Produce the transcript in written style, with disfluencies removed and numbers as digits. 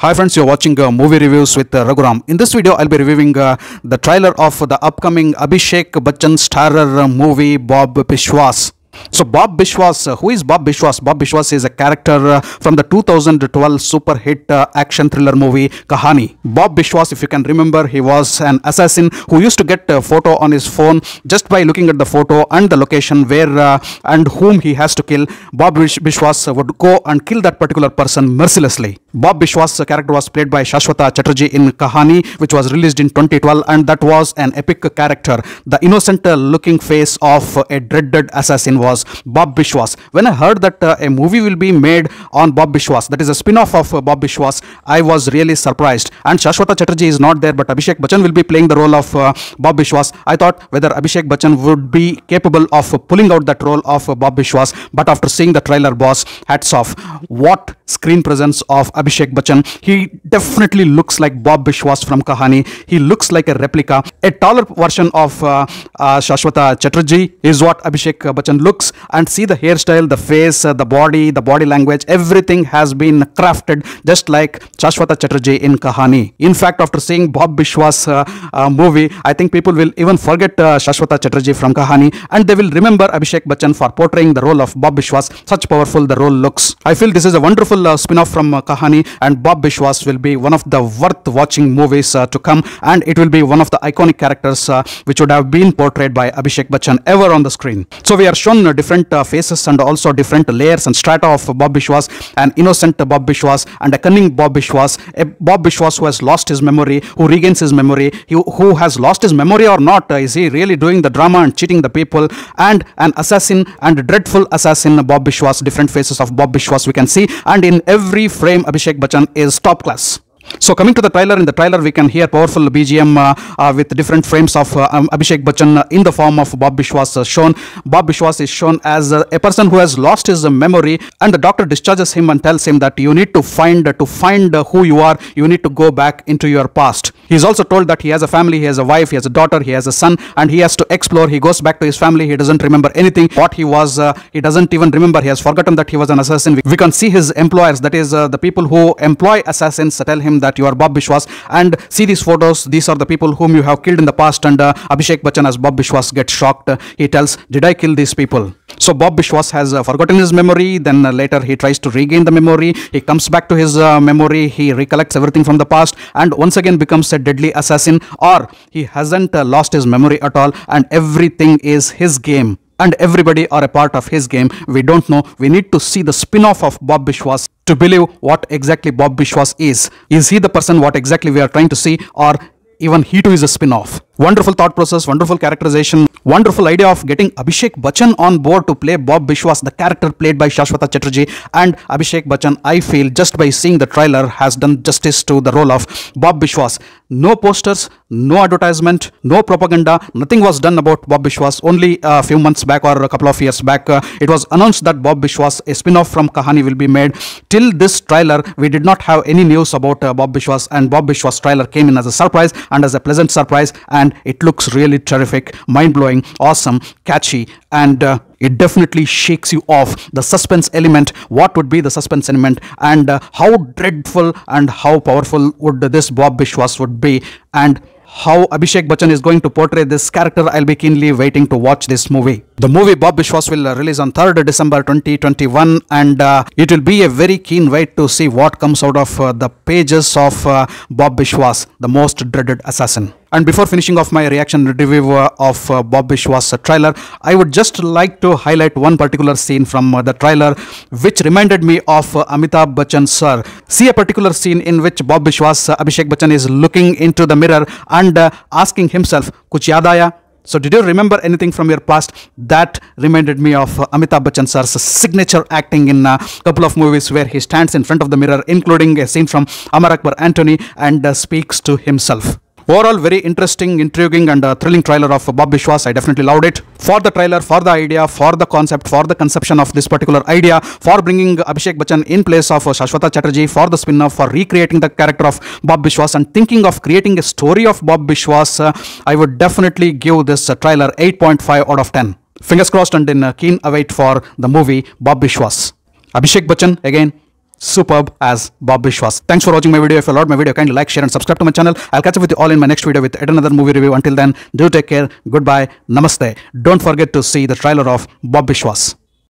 Hi friends, you're watching movie reviews with Raghuram. In this video, I'll be reviewing the trailer of the upcoming Abhishek Bachchan starrer movie Bob Biswas. So Bob Biswas, who is Bob Biswas? Bob Biswas is a character from the 2012 super hit action thriller movie Kahani. Bob Biswas, if you can remember, he was an assassin who used to get a photo on his phone just by looking at the photo and the location where and whom he has to kill. Bob Biswas would go and kill that particular person mercilessly. Bob Biswas' character was played by Shashwata Chatterjee in Kahani, which was released in 2012, and that was an epic character. The innocent looking face of a dreaded assassin was Bob Biswas. When I heard that a movie will be made on Bob Biswas, that is a spin-off of Bob Biswas, I was really surprised. And Shashwata Chatterjee is not there, but Abhishek Bachchan will be playing the role of Bob Biswas. I thought whether Abhishek Bachchan would be capable of pulling out that role of Bob Biswas, but after seeing the trailer, boss, hats off. What screen presence of Abhishek Bachchan. He definitely looks like Bob Biswas from Kahani. He looks like a replica. A taller version of Shashwata Chatterjee is what Abhishek Bachchan looks. And see the hairstyle, the face, the body language, everything has been crafted just like Shashwata Chatterjee in Kahani. In fact, after seeing Bob Biswas movie, I think people will even forget Shashwata Chatterjee from Kahani, and they will remember Abhishek Bachchan for portraying the role of Bob Biswas. Such powerful the role looks. I feel this is a wonderful spin-off from Kahani, and Bob Biswas will be one of the worth watching movies to come, and it will be one of the iconic characters which would have been portrayed by Abhishek Bachchan ever on the screen. So we are shown different faces and also different layers and strata of Bob Biswas, an innocent Bob Biswas and a cunning Bob Biswas, a Bob Biswas who has lost his memory, who regains his memory, who has lost his memory or not, is he really doing the drama and cheating the people, and an assassin and a dreadful assassin Bob Biswas. Different faces of Bob Biswas we can see, and in every frame Abhishek Bachchan is top class. So coming to the trailer, in the trailer we can hear powerful BGM with different frames of Abhishek Bachchan in the form of Bob Biswas shown. Bob Biswas is shown as a person who has lost his memory, and the doctor discharges him and tells him that you need to find who you are, you need to go back into your past. He is also told that he has a family, he has a wife, he has a daughter, he has a son, and he has to explore. He goes back to his family, he doesn't remember anything, what he was, he doesn't even remember, he has forgotten that he was an assassin. We can see his employers, that is the people who employ assassins, tell him that you are Bob Biswas, and see these photos, these are the people whom you have killed in the past, and Abhishek Bachchan as Bob Biswas gets shocked. He tells, did I kill these people? So Bob Biswas has forgotten his memory, then later he tries to regain the memory, he comes back to his memory, he recollects everything from the past and once again becomes a deadly assassin, or he hasn't lost his memory at all and everything is his game. And everybody are a part of his game. We don't know. We need to see the spin-off of Bob Biswas to believe what exactly Bob Biswas is. Is he the person what exactly we are trying to see, or even he too is a spin-off? Wonderful thought process, wonderful characterization, wonderful idea of getting Abhishek Bachchan on board to play Bob Biswas, the character played by Shashwata Chatterjee. And Abhishek Bachchan, I feel, just by seeing the trailer, has done justice to the role of Bob Biswas. No posters, no advertisement, no propaganda, nothing was done about Bob Biswas. Only a few months back or a couple of years back, it was announced that Bob Biswas, a spin-off from Kahani, will be made. Till this trailer, we did not have any news about Bob Biswas, and Bob Biswas trailer came in as a surprise and as a pleasant surprise, and it looks really terrific, mind-blowing, awesome, catchy, and it definitely shakes you off. The suspense element, what would be the suspense element, and how dreadful and how powerful would this Bob Biswas would be, and how Abhishek Bachchan is going to portray this character. I'll be keenly waiting to watch this movie. The movie Bob Biswas will release on 3rd December 2021, and it will be a very keen wait to see what comes out of the pages of Bob Biswas, the most dreaded assassin. And before finishing off my reaction review of Bob Biswas trailer, I would just like to highlight one particular scene from the trailer which reminded me of Amitabh Bachchan sir. See a particular scene in which Bob Biswas, Abhishek Bachchan, is looking into the mirror and asking himself, "Kuch yaad aaya?" So did you remember anything from your past? That reminded me of Amitabh Bachchan sir's signature acting in a couple of movies where he stands in front of the mirror, including a scene from Amar Akbar Anthony, and speaks to himself. Overall, very interesting, intriguing and thrilling trailer of Bob Biswas. I definitely loved it. For the trailer, for the idea, for the concept, for the conception of this particular idea, for bringing Abhishek Bachchan in place of Shashwata Chatterjee, for the spin-off, for recreating the character of Bob Biswas and thinking of creating a story of Bob Biswas, I would definitely give this trailer 8.5 out of 10. Fingers crossed and in keen await for the movie Bob Biswas. Abhishek Bachchan, again, superb as Bob Bishwas. Thanks for watching my video. If you loved my video, kindly like, share and subscribe to my channel. I'll catch up with you all in my next video with yet another movie review. Until then, do take care. Goodbye. Namaste. Don't forget to see the trailer of Bob Bishwas.